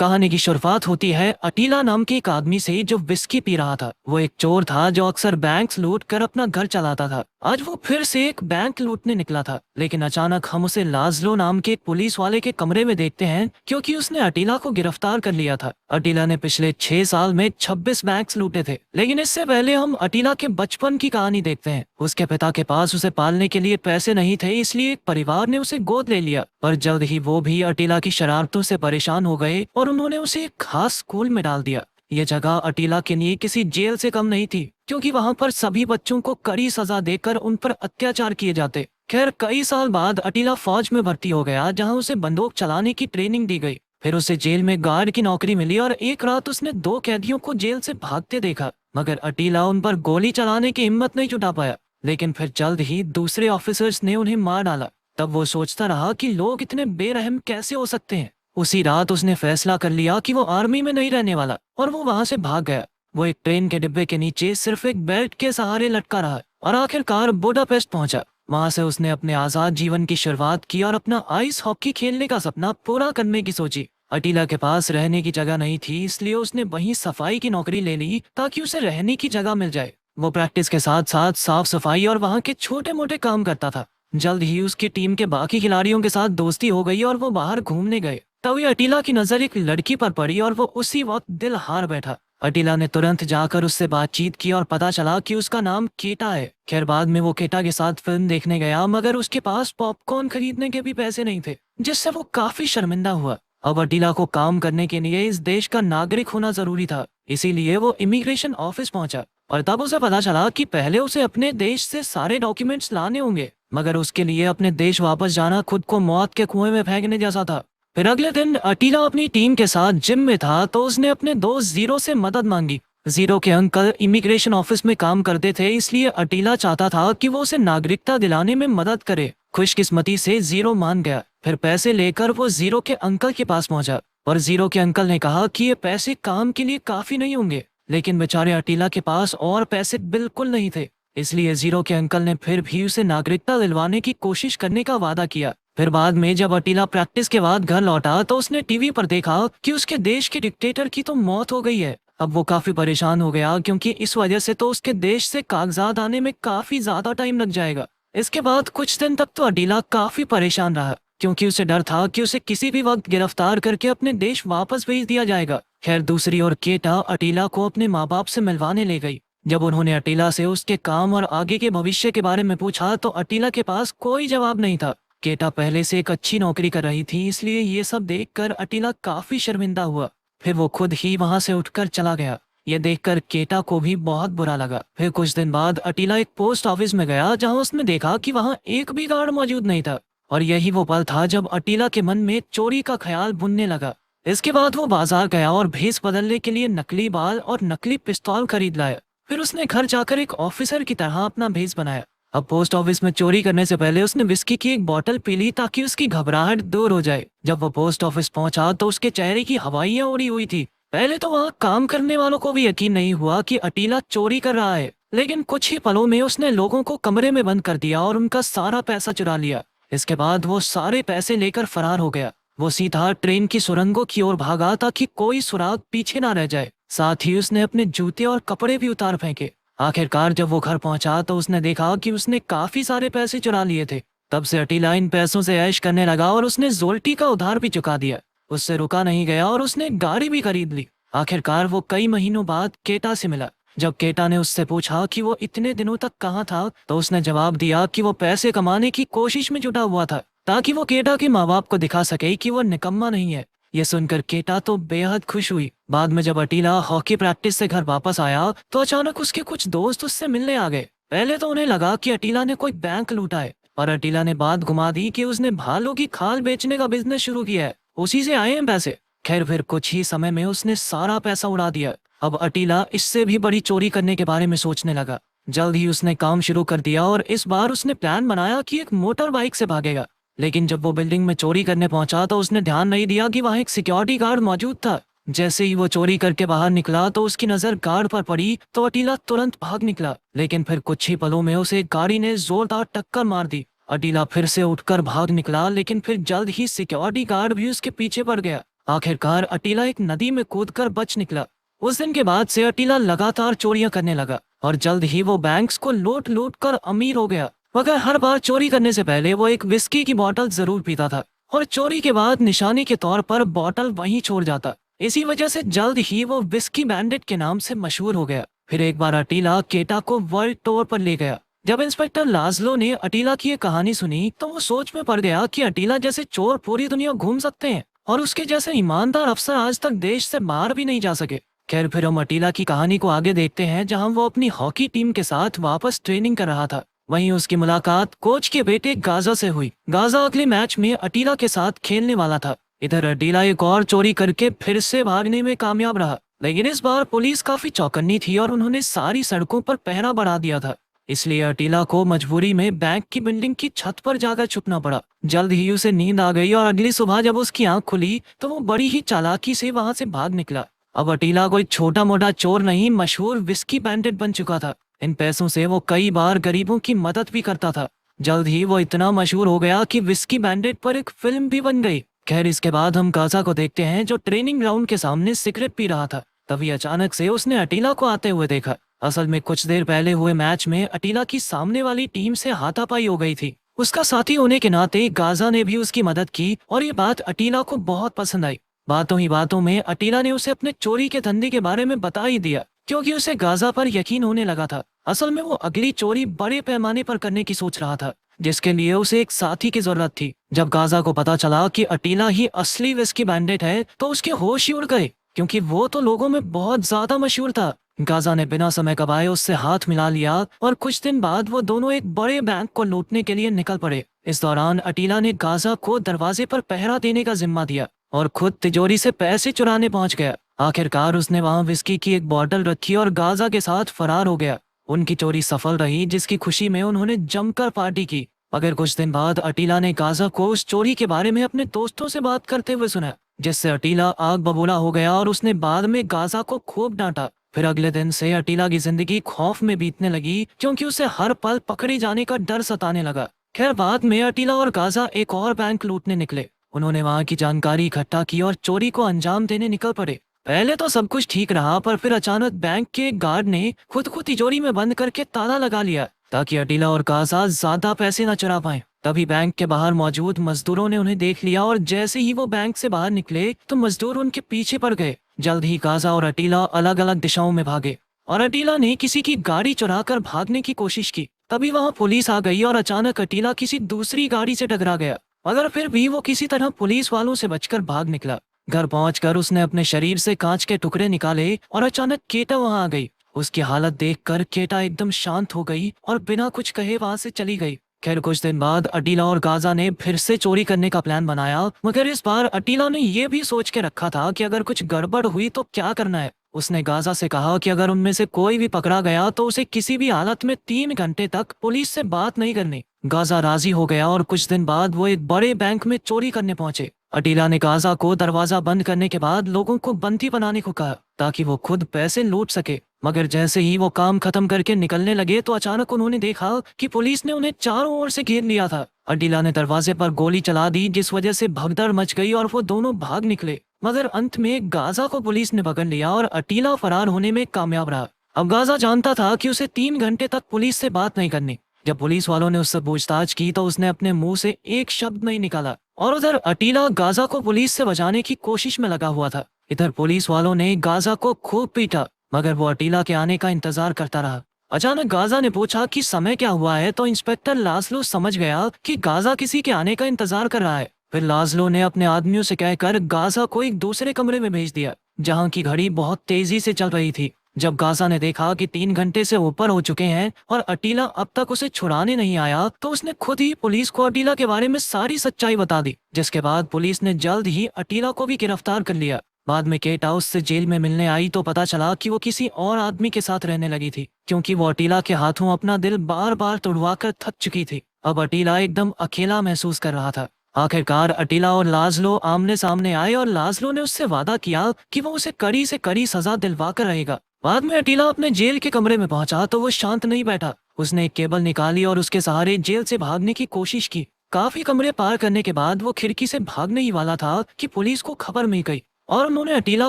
कहानी की शुरुआत होती है अटीला नाम के एक आदमी से जो विस्की पी रहा था। वो एक चोर था जो अक्सर बैंक लूट कर अपना घर चलाता था। आज वो फिर से एक बैंक लूटने निकला था, लेकिन अचानक हम उसे लाजलो नाम के एक पुलिस वाले के कमरे में देखते हैं, क्योंकि उसने अटीला को गिरफ्तार कर लिया था। अटीला ने पिछले 6 साल में 26 बैंक लूटे थे। लेकिन इससे पहले हम अटीला के बचपन की कहानी देखते हैं। उसके पिता के पास उसे पालने के लिए पैसे नहीं थे, इसलिए एक परिवार ने उसे गोद ले लिया। पर जल्द ही वो भी अटीला की शरारतों से परेशान हो गए और उन्होंने उसे एक खास स्कूल में डाल दिया। ये जगह अटीला के लिए किसी जेल से कम नहीं थी, क्योंकि वहाँ पर सभी बच्चों को कड़ी सजा देकर उन पर अत्याचार किए जाते। खैर, कई साल बाद अटीला फौज में भर्ती हो गया, जहाँ उसे बंदूक चलाने की ट्रेनिंग दी गई। फिर उसे जेल में गार्ड की नौकरी मिली और एक रात उसने 2 कैदियों को जेल से भागते देखा। मगर अटीला उन पर गोली चलाने की हिम्मत नहीं जुटा पाया। लेकिन फिर जल्द ही दूसरे ऑफिसर्स ने उन्हें मार डाला। तब वो सोचता रहा कि लोग इतने बेरहम कैसे हो सकते हैं। उसी रात उसने फैसला कर लिया कि वो आर्मी में नहीं रहने वाला और वो वहां से भाग गया। वो एक ट्रेन के डिब्बे के नीचे सिर्फ एक बेल्ट के सहारे लटका रहा और आखिरकार बुडापेस्ट पहुंचा। वहां से उसने अपने आजाद जीवन की शुरुआत की और अपना आइस हॉकी खेलने का सपना पूरा करने की सोची। अटीला के पास रहने की जगह नहीं थी, इसलिए उसने वहीं सफाई की नौकरी ले ली ताकि उसे रहने की जगह मिल जाए। वो प्रैक्टिस के साथ साथ साफ सफाई और वहाँ के छोटे मोटे काम करता था। जल्द ही उसकी टीम के बाकी खिलाड़ियों के साथ दोस्ती हो गई और वो बाहर घूमने गए। तभी अटीला की नजर एक लड़की पर पड़ी और वो उसी वक्त दिल हार बैठा। अटीला ने तुरंत जाकर उससे बातचीत की और पता चला कि उसका नाम केटा है। खैर, बाद में वो केटा के साथ फिल्म देखने गया, मगर उसके पास पॉपकॉर्न खरीदने के भी पैसे नहीं थे, जिससे वो काफी शर्मिंदा हुआ। अब अटीला को काम करने के लिए इस देश का नागरिक होना जरूरी था, इसीलिए वो इमिग्रेशन ऑफिस पहुंचा। और तब उसे पता चला कि पहले उसे अपने देश से सारे डॉक्यूमेंट्स लाने होंगे, मगर उसके लिए अपने देश वापस जाना खुद को मौत के कुएं में फेंकने जैसा था। फिर अगले दिन अटीला अपनी टीम के साथ जिम में था, तो उसने अपने दोस्त जीरो से मदद मांगी। जीरो के अंकल इमिग्रेशन ऑफिस में काम करते थे, इसलिए अटीला चाहता था कि वो उसे नागरिकता दिलाने में मदद करे। खुशकिस्मती से जीरो मान गया। फिर पैसे लेकर वो जीरो के अंकल के पास पहुंचा और जीरो के अंकल ने कहा कि ये पैसे काम के लिए काफी नहीं होंगे। लेकिन बेचारे अटीला के पास और पैसे बिल्कुल नहीं थे, इसलिए जीरो के अंकल ने फिर भी उसे नागरिकता दिलवाने की कोशिश करने का वादा किया। फिर बाद में जब अटीला प्रैक्टिस के बाद घर लौटा, तो उसने टीवी पर देखा कि उसके देश के डिक्टेटर की तो मौत हो गई है। अब वो काफी परेशान हो गया, क्योंकि इस वजह से तो उसके देश से कागजात आने में काफी ज्यादा टाइम लग जाएगा। इसके बाद कुछ दिन तक तो अटीला काफी परेशान रहा, क्योंकि उसे डर था कि उसे किसी भी वक्त गिरफ्तार करके अपने देश वापस भेज दिया जाएगा। खैर, दूसरी ओर केटा अटीला को अपने माँ बाप से मिलवाने ले गई। जब उन्होंने अटीला से उसके काम और आगे के भविष्य के बारे में पूछा, तो अटीला के पास कोई जवाब नहीं था। केटा पहले से एक अच्छी नौकरी कर रही थी, इसलिए ये सब देखकर अटीला काफी शर्मिंदा हुआ। फिर वो खुद ही वहां से उठकर चला गया। ये देखकर केटा को भी बहुत बुरा लगा। फिर कुछ दिन बाद अटीला एक पोस्ट ऑफिस में गया, जहां उसने देखा कि वहां एक भी गार्ड मौजूद नहीं था। और यही वो पल था जब अटीला के मन में चोरी का ख्याल बुनने लगा। इसके बाद वो बाजार गया और भेस बदलने के लिए नकली बाल और नकली पिस्तौल खरीद लाया। फिर उसने घर जाकर एक ऑफिसर की तरह अपना भेस बनाया। अब पोस्ट ऑफिस में चोरी करने से पहले उसने विस्की की एक बोतल पी ली, ताकि उसकी घबराहट दूर हो जाए। जब वो पोस्ट ऑफिस पहुंचा, तो उसके चेहरे की हवाइयां उड़ी हुई थी। पहले तो वहाँ काम करने वालों को भी यकीन नहीं हुआ कि अटीला चोरी कर रहा है, लेकिन कुछ ही पलों में उसने लोगों को कमरे में बंद कर दिया और उनका सारा पैसा चुरा लिया। इसके बाद वो सारे पैसे लेकर फरार हो गया। वो सीधा ट्रेन की सुरंगों की ओर भागा, ताकि कोई सुराग पीछे ना रह जाए। साथ ही उसने अपने जूते और कपड़े भी उतार फेंके। आखिरकार जब वो घर पहुंचा, तो उसने देखा कि उसने काफी सारे पैसे चुरा लिए थे। तब से अटीला इन पैसों से ऐश करने लगा और उसने जोल्टी का उधार भी चुका दिया। उससे रुका नहीं गया और उसने गाड़ी भी खरीद ली। आखिरकार वो कई महीनों बाद केटा से मिला। जब केटा ने उससे पूछा कि वो इतने दिनों तक कहाँ था, तो उसने जवाब दिया कि वो पैसे कमाने की कोशिश में जुटा हुआ था, ताकि वो केटा के माँ बाप को दिखा सके कि वो निकम्मा नहीं है। ये सुनकर केटा तो बेहद खुश हुई। बाद में जब अटीला हॉकी प्रैक्टिस से घर वापस आया, तो अचानक उसके कुछ दोस्त उससे मिलने आ गए। पहले तो उन्हें लगा कि अटीला ने कोई बैंक लूटा है, और अटीला ने बात घुमा दी कि उसने भालों की खाल बेचने का बिजनेस शुरू किया है, उसी से आए हैं पैसे। खैर, फिर कुछ ही समय में उसने सारा पैसा उड़ा दिया। अब अटीला इससे भी बड़ी चोरी करने के बारे में सोचने लगा। जल्द ही उसने काम शुरू कर दिया और इस बार उसने प्लान बनाया कि एक मोटर बाइक से भागेगा। लेकिन जब वो बिल्डिंग में चोरी करने पहुंचा, तो उसने ध्यान नहीं दिया कि वहां एक सिक्योरिटी गार्ड मौजूद था। जैसे ही वो चोरी करके बाहर निकला, तो उसकी नजर गार्ड पर पड़ी, तो अटीला तुरंत भाग निकला। लेकिन फिर कुछ ही पलों में उसे गाड़ी ने जोरदार टक्कर मार दी। अटीला फिर से उठकर भाग निकला, लेकिन फिर जल्द ही सिक्योरिटी गार्ड भी उसके पीछे पड़ गया। आखिरकार अटीला एक नदी में कूदकर बच निकला। उस दिन के बाद से अटीला लगातार चोरियां करने लगा और जल्द ही वो बैंक्स को लूट लूट कर अमीर हो गया। मगर हर बार चोरी करने से पहले वो एक विस्की की बोतल जरूर पीता था और चोरी के बाद निशानी के तौर पर बोतल वहीं छोड़ जाता। इसी वजह से जल्द ही वो विस्की बैंडिट के नाम से मशहूर हो गया। फिर एक बार अटीला केटा को वर्ल्ड टूर पर ले गया। जब इंस्पेक्टर लाजलो ने अटीला की ये कहानी सुनी तो वो सोच में पड़ गया कि अटीला जैसे चोर पूरी दुनिया घूम सकते हैं और उसके जैसे ईमानदार अफसर आज तक देश से बाहर भी नहीं जा सके। खैर फिर हम अटीला की कहानी को आगे देखते हैं, जहां वो अपनी हॉकी टीम के साथ वापस ट्रेनिंग कर रहा था। वहीं उसकी मुलाकात कोच के बेटे गाजा से हुई। गाजा अगले मैच में अटीला के साथ खेलने वाला था। इधर अटीला एक और चोरी करके फिर से भागने में कामयाब रहा, लेकिन इस बार पुलिस काफी चौकन्नी थी और उन्होंने सारी सड़कों पर पहरा बढ़ा दिया था। इसलिए अटीला को मजबूरी में बैंक की बिल्डिंग की छत पर जाकर छुपना पड़ा। जल्द ही उसे नींद आ गई और अगली सुबह जब उसकी आंख खुली तो वो बड़ी ही चालाकी से वहां से भाग निकला। अब अटीला कोई छोटा मोटा चोर नहीं, मशहूर विस्की बैंडिट बन चुका था। इन पैसों से वो कई बार गरीबों की मदद भी करता था। जल्द ही वो इतना मशहूर हो गया कि विस्की बैंडिट पर एक फिल्म भी बन गई। खैर इसके बाद हम गाजा को देखते हैं, जो ट्रेनिंग ग्राउंड के सामने सिगरेट पी रहा था। तभी अचानक से उसने अटीला को आते हुए देखा। असल में कुछ देर पहले हुए मैच में अटीला की सामने वाली टीम से हाथापाई हो गई थी। उसका साथी होने के नाते गाजा ने भी उसकी मदद की और ये बात अटीला को बहुत पसंद आई। बातों ही बातों में अटीला ने उसे अपने चोरी के धंधे के बारे में बता ही दिया, क्योंकि उसे गाजा पर यकीन होने लगा था। असल में वो अगली चोरी बड़े पैमाने पर करने की सोच रहा था, जिसके लिए उसे एक साथी की जरूरत थी। जब गाजा को पता चला कि अटीला ही असली विस्की बैंडिट है तो उसके होश ही उड़ गए, क्योंकि वो तो लोगों में बहुत ज्यादा मशहूर था। गाजा ने बिना समय गवाए उससे हाथ मिला लिया और कुछ दिन बाद वो दोनों एक बड़े बैंक को लूटने के लिए निकल पड़े। इस दौरान अटीला ने गाजा को दरवाजे पर पहरा देने का जिम्मा दिया और खुद तिजोरी से पैसे चुराने पहुंच गया। आखिरकार उसने वहां विस्की की एक बोतल रखी और गाजा के साथ फरार हो गया। उनकी चोरी सफल रही, जिसकी खुशी में उन्होंने जमकर पार्टी की। मगर कुछ दिन बाद अटीला ने गाजा को उस चोरी के बारे में अपने दोस्तों से बात करते हुए सुना, जिससे अटीला आग बबूला हो गया और उसने बाद में गाजा को खूब डांटा। फिर अगले दिन से अटीला की जिंदगी खौफ में बीतने लगी, क्योंकि उसे हर पल पकड़े जाने का डर सताने लगा। खैर बाद में अटीला और गाजा एक और बैंक लूटने निकले। उन्होंने वहां की जानकारी इकट्ठा की और चोरी को अंजाम देने निकल पड़े। पहले तो सब कुछ ठीक रहा, पर फिर अचानक बैंक के एक गार्ड ने खुद को तिजोरी में बंद करके ताला लगा लिया, ताकि अटीला और गाजा ज्यादा पैसे न चुरा पाए। तभी बैंक के बाहर मौजूद मजदूरों ने उन्हें देख लिया और जैसे ही वो बैंक से बाहर निकले तो मजदूर उनके पीछे पड़ गए। जल्द ही गाजा और अटीला अलग अलग दिशाओं में भागे और अटीला ने किसी की गाड़ी चुराकर भागने की कोशिश की। तभी वहां पुलिस आ गई और अचानक अटीला किसी दूसरी गाड़ी से टकरा गया, मगर फिर भी वो किसी तरह पुलिस वालों से बचकर भाग निकला। घर पहुंचकर उसने अपने शरीर से कांच के टुकड़े निकाले और अचानक केटा वहां आ गई। उसकी हालत देखकर केटा एकदम शांत हो गई और बिना कुछ कहे वहां से चली गई। खैर कुछ दिन बाद अटीला और गाजा ने फिर से चोरी करने का प्लान बनाया, मगर इस बार अटीला ने यह भी सोच के रखा था कि अगर कुछ गड़बड़ हुई तो क्या करना है। उसने गाजा से कहा कि अगर उनमें से कोई भी पकड़ा गया तो उसे किसी भी हालत में 3 घंटे तक पुलिस से बात नहीं करनी। गाजा राजी हो गया और कुछ दिन बाद वो एक बड़े बैंक में चोरी करने पहुंचे। अटीला ने गाजा को दरवाजा बंद करने के बाद लोगों को बंदी बनाने को कहा, ताकि वो खुद पैसे लूट सके। मगर जैसे ही वो काम खत्म करके निकलने लगे तो अचानक उन्होंने देखा कि पुलिस ने उन्हें चारों ओर से घेर लिया था। अटीला ने दरवाजे पर गोली चला दी, जिस वजह से भगदड़ मच गई और वो दोनों भाग निकले। मगर अंत में गाजा को पुलिस ने पकड़ लिया और अटीला फरार होने में कामयाब रहा। अब गाजा जानता था कि उसे 3 घंटे तक पुलिस से बात नहीं करनी। जब पुलिस वालों ने उससे पूछताछ की तो उसने अपने मुंह से एक शब्द नहीं निकाला। और उधर अटीला गाजा को पुलिस से बचाने की कोशिश में लगा हुआ था। इधर पुलिस वालों ने गाजा को खूब पीटा, मगर वो अटीला के आने का इंतजार करता रहा। अचानक गाजा ने पूछा कि समय क्या हुआ है, तो इंस्पेक्टर लाजलो समझ गया कि गाजा किसी के आने का इंतजार कर रहा है। फिर लाजलो ने अपने आदमियों से कहकर गाजा को एक दूसरे कमरे में भेज दिया, जहां की घड़ी बहुत तेजी से चल रही थी। जब गाजा ने देखा कि 3 घंटे से ऊपर हो चुके हैं और अटीला अब तक उसे छुड़ाने नहीं आया, तो उसने खुद ही पुलिस को अटीला के बारे में सारी सच्चाई बता दी, जिसके बाद पुलिस ने जल्द ही अटीला को भी गिरफ्तार कर लिया। बाद में केट हाउस से जेल में मिलने आई तो पता चला कि वो किसी और आदमी के साथ रहने लगी थी, क्योंकि वो अटीला के हाथों अपना दिल बार बार तोड़वा कर थक चुकी थी। अब अटीला एकदम अकेला महसूस कर रहा था। आखिरकार अटीला और लाजलो आमने सामने आए और लाजलो ने उससे वादा किया कि वो उसे कड़ी से कड़ी सजा दिलवा कर रहेगा। बाद में अटीला अपने जेल के कमरे में पहुंचा तो वो शांत नहीं बैठा। उसने एक केबल निकाली और उसके सहारे जेल से भागने की कोशिश की। काफी कमरे पार करने के बाद वो खिड़की से भागने ही वाला था कि पुलिस को खबर मिल गई और उन्होंने अटीला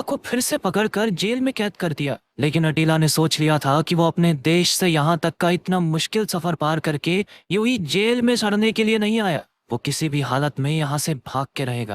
को फिर से पकड़कर जेल में कैद कर दिया। लेकिन अटीला ने सोच लिया था कि वो अपने देश से यहाँ तक का इतना मुश्किल सफर पार करके यूं ही जेल में सड़ने के लिए नहीं आया। वो किसी भी हालत में यहाँ से भाग के रहेगा।